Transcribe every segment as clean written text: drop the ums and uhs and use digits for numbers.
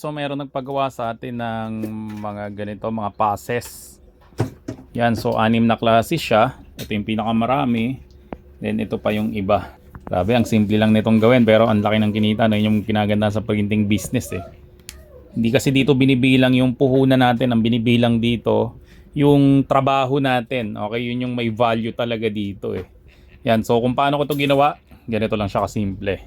So meron nagpagawa sa atin ng mga ganito, mga passes. Yan, so 6 na klase siya. Ito yung pinakamarami. Then ito pa yung iba. Grabe, ang simple lang nitong gawin pero ang laki ng kinita na yung kinaganda sa printing business eh. Hindi kasi dito binibilang yung puhunan natin, ang binibilang dito yung trabaho natin. Okay, yun yung may value talaga dito eh. Yan, so kung paano ko ito ginawa, ganito lang siya kasimple.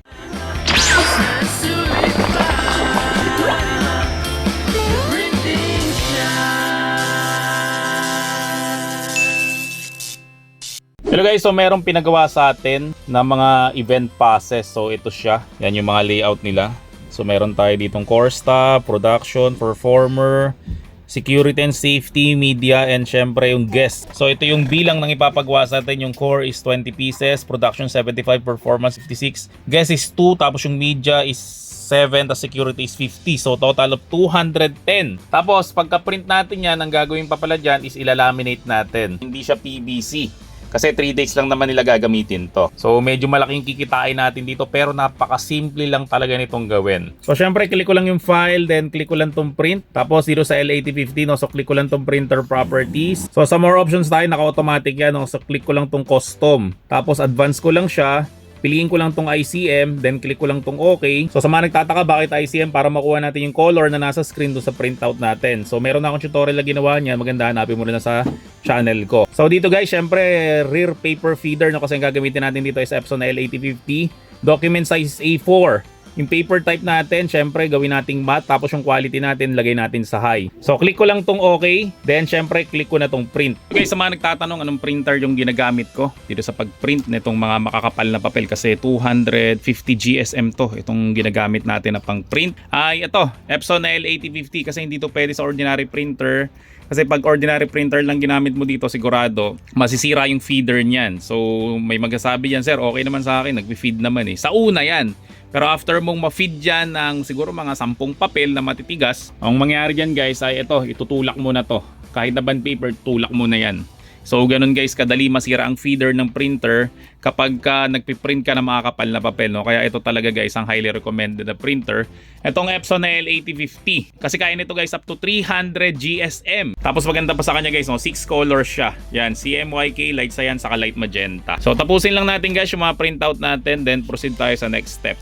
Hello guys, so merong pinagawa sa atin na mga event passes. So ito siya, yan yung mga layout nila. So meron tayo ditong core staff, production, performer, security and safety, media, and syempre yung guest. So ito yung bilang ng ipapagawa sa atin. Yung core is 20 pieces, production 75, performance 56, guest is 2, tapos yung media is 7, tapos security is 50. So total of 210. Tapos pagka-print natin yan, ang gagawin pa pala dyan is ilalaminate natin. Hindi siya PVC. Kasi 3 days lang naman nila gagamitin to. So medyo malaking kikitain natin dito pero napaka-simple lang talaga nitong gawin. So syempre click ko lang yung file, then click ko lang tong print. Tapos dito sa L8050, no, so click ko lang tong printer properties. So sa more options tayo, naka-automatic yan, no, so click ko lang tong custom. Tapos advance ko lang siya. Piliin ko lang tong ICM, then click ko lang tong OK. So sa mga nagtataka bakit ICM, para makuha natin yung color na nasa screen doon sa printout natin. So meron na akong tutorial na ginawa niyan, maganda hanapin mo rin na sa channel ko. So dito guys, syempre rear paper feeder, no, kasi ang gagamitin natin dito is Epson L8050. Document size A4. Yung paper type natin, syempre gawin nating matte, tapos yung quality natin lagay natin sa high. So click ko lang tong OK, then syempre click ko na tong print. Okay, sa mga nagtatanong anong printer yung ginagamit ko dito sa pag-print nitong mga makakapal na papel, kasi 250 GSM to, itong ginagamit natin na pang-print. Ay ito, Epson L8050, kasi hindi to pwede sa ordinary printer. Kasi pag ordinary printer lang ginamit mo dito, sigurado masisira yung feeder niyan. So may magsasabi yan, sir, okay naman sa akin, nagpi-feed naman eh. Sa una yan. Pero after mong ma-feed dyan ng siguro mga 10 papel na matitigas, ang mangyayari dyan guys ay ito, itutulak mo na to. Kahit na bond paper, tulak mo na yan. So ganun guys, kadali masira ang feeder ng printer kapag nagpiprint ka ng makakapal na papel, no? Kaya ito talaga guys ang highly recommended na printer. Itong Epson L8050. Kasi kaya nito guys up to 300 GSM. Tapos maganda pa sa kanya guys, no? 6 colors siya. Yan, CMYK, light cyan, saka light magenta. So tapusin lang natin guys yung mga printout natin, then proceed tayo sa next step.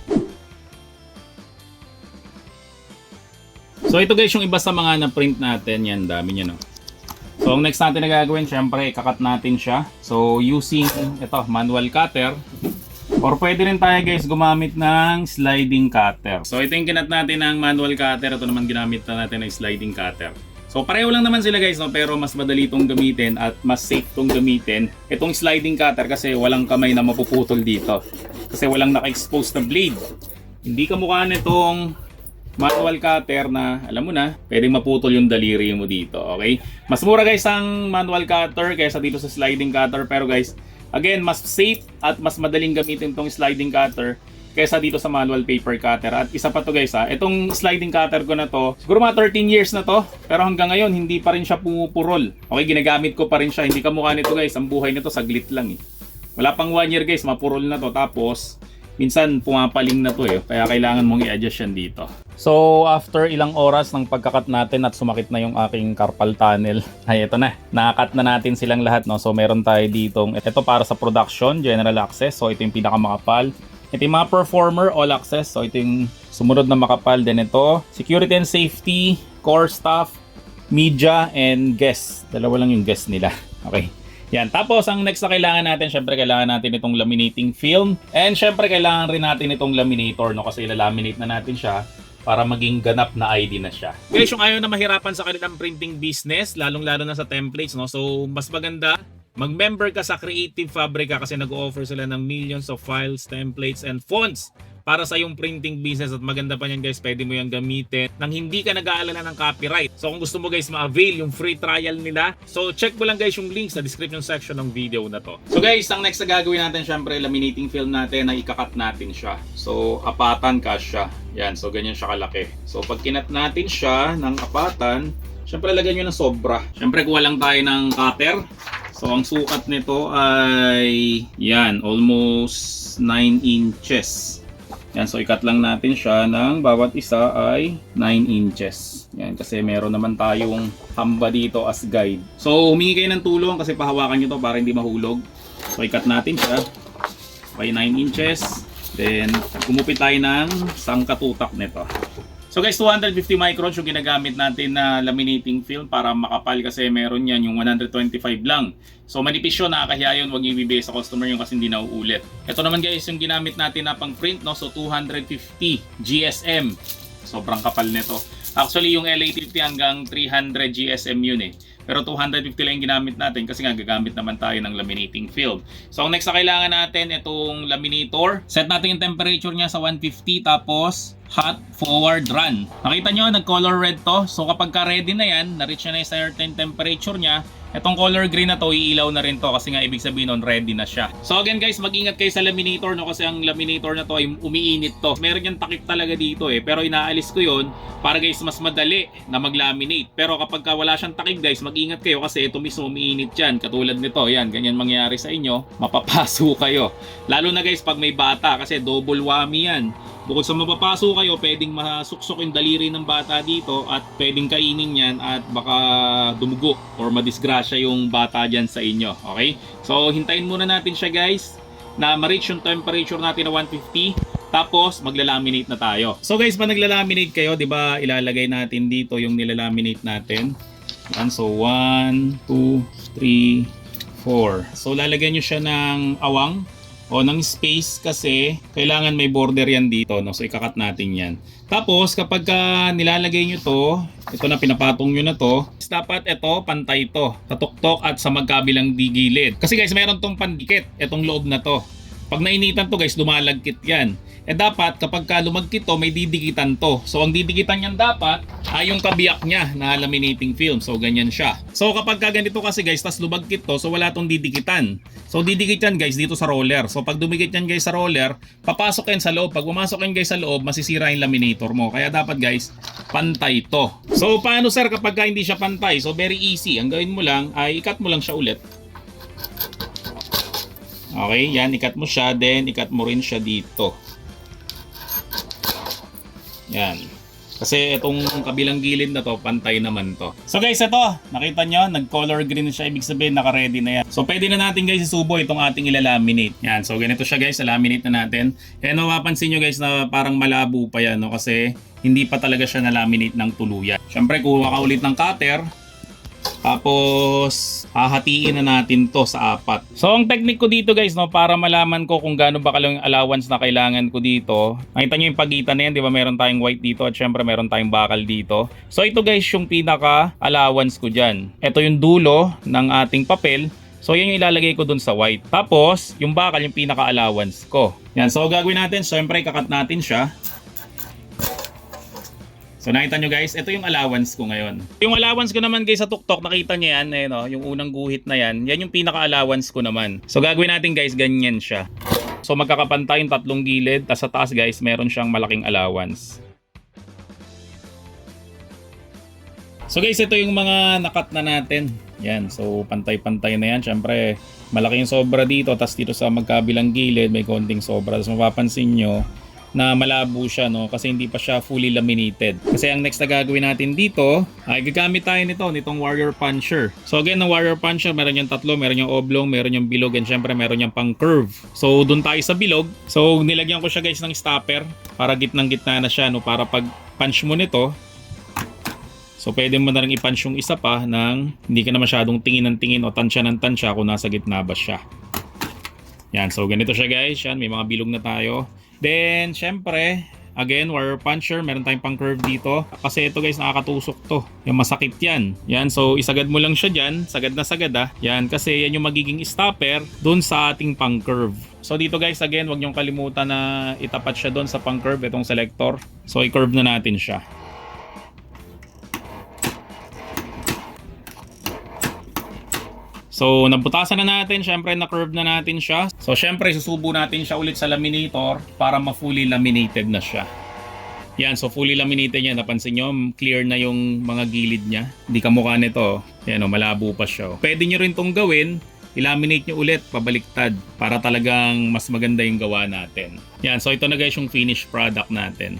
So ito guys yung iba sa mga na-print natin. Yan, dami niya, no? So ang next natin na gagawin, syempre ikakat natin siya. So using ito, manual cutter, or pwede rin tayo guys gumamit ng sliding cutter. So ito yung kinat natin ng manual cutter, ito naman ginamit na natin ng sliding cutter. So pareho lang naman sila guys, no? Pero mas madali itong gamitin at mas safe itong gamitin. Itong sliding cutter kasi walang kamay na mapuputol dito. Kasi walang naka-expose na blade. Hindi kamukha nitong manual cutter na alam mo na, pwedeng maputol yung daliri mo dito, okay? Mas mura guys ang manual cutter kaysa dito sa sliding cutter, pero guys, again, mas safe at mas madaling gamitin tong sliding cutter kaysa dito sa manual paper cutter. At isa pa to guys ha, itong sliding cutter ko na to, siguro mga 13 years na to, pero hanggang ngayon hindi pa rin siya pumupurol. Okay, ginagamit ko pa rin siya, hindi kamukha nito guys, ang buhay nito saglit lang eh. Wala pang 1 year guys, mapurol na to, tapos minsan pumapaling na to eh, kaya kailangan mong i-adjust yan dito. So after ilang oras ng pagkakat natin at sumakit na yung aking carpal tunnel, ay ito na, nakakat na natin silang lahat, no? So meron tayo ditong, ito para sa production, general access, so ito yung pinakamakapal. Ito yung mga performer, all access, so ito yung sumunod na makapal. Then ito, security and safety, core staff, media, and guest. Dalawa lang yung guest nila, okay. Yan, tapos ang next na kailangan natin, syempre kailangan natin itong laminating film. And syempre kailangan rin natin itong laminator, no? Kasi ilalaminate na natin siya para maging ganap na ID na siya. Guys, yung ayaw na mahirapan sa kanilang printing business, lalong-lalo na sa templates, no? So mas maganda mag-member ka sa Creative Fabrica kasi nag-o-offer sila ng millions of files, templates, and fonts para sa yung printing business. At maganda pa yan guys, pwede mo yung gamitin nang hindi ka nag-aalala ng copyright. So kung gusto mo guys ma-avail yung free trial nila, so check mo lang guys yung link sa description section ng video na to. So guys, ang next na gagawin natin, syempre laminating film natin na ikakat natin siya. So apatan ka siya. Yan, so ganyan siya kalaki. So pag kinat natin siya ng apatan, syempre lagyan nyo ng sobra. Syempre kuha lang tayo ng cutter. So ang sukat nito ay yan, almost 9 inches. Yan, so ikat lang natin siya ng bawat isa ay 9 inches. Yan, kasi meron naman tayong hamba dito as guide. So humingi kayo ng tulong kasi pahawakan nyo to para hindi mahulog. So ikat natin siya by 9 inches. Then gumupit tayo ng sangkatutak nito. So guys, 250 microns yung ginagamit natin na laminating film para makapal kasi meron yan yung 125 lang. So manipis yun, nakakahiya yun, huwag nyo ibibigay sa customer yun kasi hindi na uulit. Ito naman guys yung ginamit natin na pang print, no? So 250 GSM. Sobrang kapal nito. Actually yung LA50 hanggang 300 GSM yun eh. Pero 250 lang yung ginamit natin kasi nga gagamit naman tayo ng laminating film. So ang next na kailangan natin itong laminator. Set natin yung temperature niya sa 150 tapos hot forward run. Nakita nyo, nag-color red to. So kapag ka-ready na yan, na-reach na yung certain temperature niya, itong color green na to, iilaw na rin to kasi nga ibig sabihin nun, ready na siya. So again guys, mag-ingat kayo sa laminator no kasi ang laminator na to ay umiinit to. Meron yung takip talaga dito eh, pero inaalis ko yun para guys mas madali na mag-laminate. Pero kapag wala siyang takip guys, mag-ingat kayo kasi ito mismo umiinit yan. Katulad nito, yan, ganyan mangyayari sa inyo, mapapaso kayo. Lalo na guys pag may bata kasi double whammy yan. Bukod sa mapapaso kayo, pwedeng masuksok yung daliri ng bata dito at pwedeng kainin yan at baka dumugo or madisgrasya yung bata dyan sa inyo. Okay? So, hintayin muna natin siya guys na ma-reach yung temperature natin na 150. Tapos, maglalaminate na tayo. So guys, pag naglalaminate kayo, di ba ilalagay natin dito yung nilalaminate natin. Yan, so 1, 2, 3, 4. So, lalagyan nyo siya ng awang o ng space kasi kailangan may border yan dito, no? So ikakat natin yan. Tapos kapag nilalagay nyo to, ito na pinapatong nyo na to, dapat ito pantay to, tatuktok at sa magkabilang gilid. Kasi guys, meron tong pandikit, itong loob na to. Pag nainitan to guys, lumalagkit yan. Eh dapat kapag lumagkit to, may didikitan to. So ang didikitan niyan dapat ay yung kabiyak niya na laminating film. So ganyan siya. So kapag ganito kasi guys, tas lumagkit to, so wala tong didikitan. So didikit yan guys dito sa roller. So pag dumikit yan guys sa roller, papasok yan sa loob. Pag pumasok yan guys sa loob, masisira yung laminator mo. Kaya dapat guys, pantay to. So paano sir kapag hindi siya pantay? So very easy. Ang gawin mo lang ay ikat mo lang siya ulit. Okay, yan, ikat mo siya, then ikat mo rin siya dito. Yan. Kasi itong kabilang gilid na to, pantay naman to. So guys, ito, nakita nyo, nag-color green siya, ibig sabihin naka-ready na yan. So pwede na natin guys isubo itong ating ilalaminate. Yan, so ganito siya guys, laminate na natin. And mapapansin nyo guys na parang malabo pa yan, no? Kasi hindi pa talaga siya na-laminate ng tuluyan. Siyempre, kuha ka ulit ng cutter. Tapos hahatiin na natin to sa 4. So ang technique ko dito guys, no, para malaman ko kung gaano ba kalang allowance na kailangan ko dito. Nakita nyo yung pagitan na yan, di ba? Meron tayong white dito at syempre meron tayong bakal dito. So ito guys yung pinaka allowance ko dyan. Ito yung dulo ng ating papel. So yan yung ilalagay ko dun sa white. Tapos yung bakal yung pinaka allowance ko. Yan, so gagawin natin, syempre kakat natin siya. So nakita nyo guys, ito yung allowance ko ngayon. Yung allowance ko naman guys sa tuktok, nakita nyo yan, eh, no? Yung unang guhit na yan, yan yung pinaka-allowance ko naman. So gagawin natin guys, ganyan siya. So magkakapantay yung tatlong gilid, tas sa taas guys, meron siyang malaking allowance. So guys, ito yung mga nakat na natin. Yan, so pantay-pantay na yan. Siyempre, malaki yung sobra dito, tas dito sa magkabilang gilid, may konting sobra. Tas mapapansin nyo, na malabo siya, no, kasi hindi pa siya fully laminated. Kasi ang next na gagawin natin dito ay gagamit tayo nitong warrior puncher. So again, ng warrior puncher, meron yung tatlo, meron yung oblong, meron yung bilog, and syempre meron yung pang curve. So dun tayo sa bilog. So nilagyan ko siya guys ng stopper para gitnang-gitna na siya, no, para pag punch mo nito, so pwede mo na rin i-punch yung isa pa nang hindi ka na masyadong tingin ng tingin o tansya ng tansya kung nasa gitna ba siya. Yan, so ganito siya guys. Yan, may mga bilog na tayo. Then, syempre, again, warrior puncher, meron tayong pang curve dito. Kasi ito guys, nakakatusok to. Yung masakit yan. Yan, so isagad mo lang siya dyan. Sagad na sagad ah. Yan, kasi yan yung magiging stopper dun sa ating pang curve. So dito guys, again, wag niyong kalimutan na itapat siya dun sa pang curve, itong selector. So i-curve na natin siya. So, nabutasan na natin. Syempre, na-curve na natin siya. So, syempre, susubo natin siya ulit sa laminator para ma-fully laminated na siya. Yan, so fully laminated niya. Napansin nyo, clear na yung mga gilid niya. Hindi kamukha nito. Yan, malabo pa siya. Pwede nyo rin itong gawin i-laminate nyo ulit pabaliktad para talagang mas maganda yung gawa natin. Yan, so ito na guys yung finished product natin.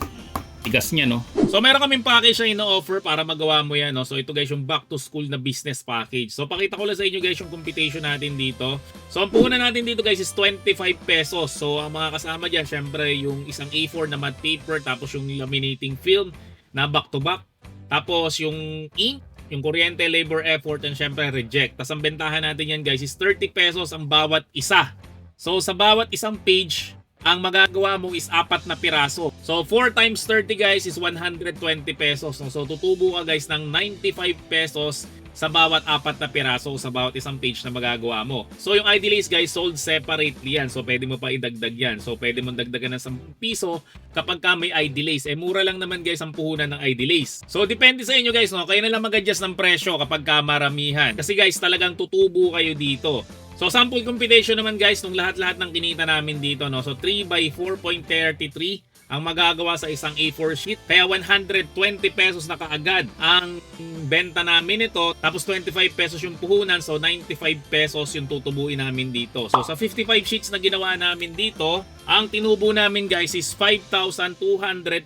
Tigas niya, no? So meron kaming package na ino-offer para magawa mo yan, no? So ito guys yung back to school na business package. So pakita ko lang sa inyo guys yung computation natin dito. So ang puhunan natin dito guys is 25 pesos. So ang mga kasama dyan, syempre yung isang A4 na matte paper, tapos yung laminating film na back to back, tapos yung ink, yung kuryente, labor, effort, and syempre reject. Tapos ang bentahan natin yan guys is 30 pesos ang bawat isa. So sa bawat isang page, ang magagawa mo is 4 na piraso. So 4 times 30 guys is 120 pesos. So tutubo ka guys ng 95 pesos sa bawat 4 na piraso sa bawat isang page na magagawa mo. So yung ID lace guys sold separately yan. So pwede mo pa idagdag yan. So pwede mo dagdagan ng 10 piso kapag ka may ID lace. Mura lang naman guys ang puhunan ng ID lace. So depende sa inyo guys, no? Kayo na lang mag-adjust ng presyo kapag ka maramihan. Kasi guys talagang tutubo kayo dito. So sample computation naman guys nung lahat-lahat ng kinita namin dito, no. So 3 by 4.33 ang magagawa sa isang A4 sheet. Kaya 120 pesos na kaagad ang benta namin ito. Tapos 25 pesos yung puhunan. So 95 pesos yung tutubuin namin dito. So sa 55 sheets na ginawa namin dito, ang tinubo namin guys is 5,225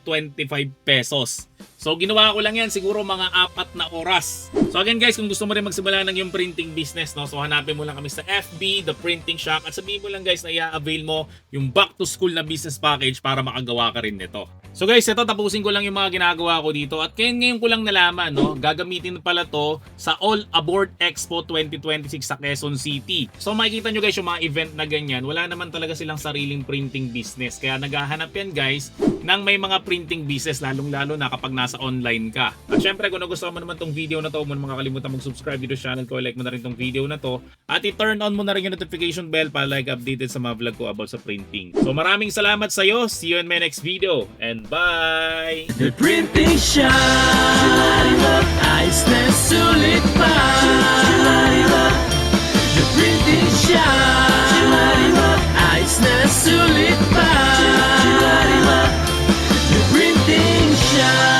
pesos. So ginawa ko lang yan siguro mga 4 na oras. So again guys, kung gusto mo rin magsimula ng yung printing business, no, so hanapin mo lang kami sa FB, The Printing Shack, at sabihin mo lang guys na i-avail mo yung back to school na business package para makagawa ka rin nito. So guys, ito tapusin ko lang yung mga ginagawa ko dito at ngayon ko lang nalaman, no, gagamitin pala to sa All Aboard Expo 2026 sa Quezon City. So makikita nyo guys yung mga event na ganyan, wala naman talaga silang sariling printing business. Kaya naghahanap yan guys ng may mga printing business, lalong-lalo na kapag nasa online ka. At syempre kung nagustuhan mo naman tong video na to, huwag mo makakalimutan mag-subscribe dito sa channel ko, like mo na rin tong video na to, at i-turn on mo na rin yung notification bell para like updated sa mga vlog ko about sa printing. So maraming salamat sa'yo, see you in my next video, and bye! The Printing Shack, ayos na sulit pa. The Printing Shack, ayos na sulit pa. The Printing Shack.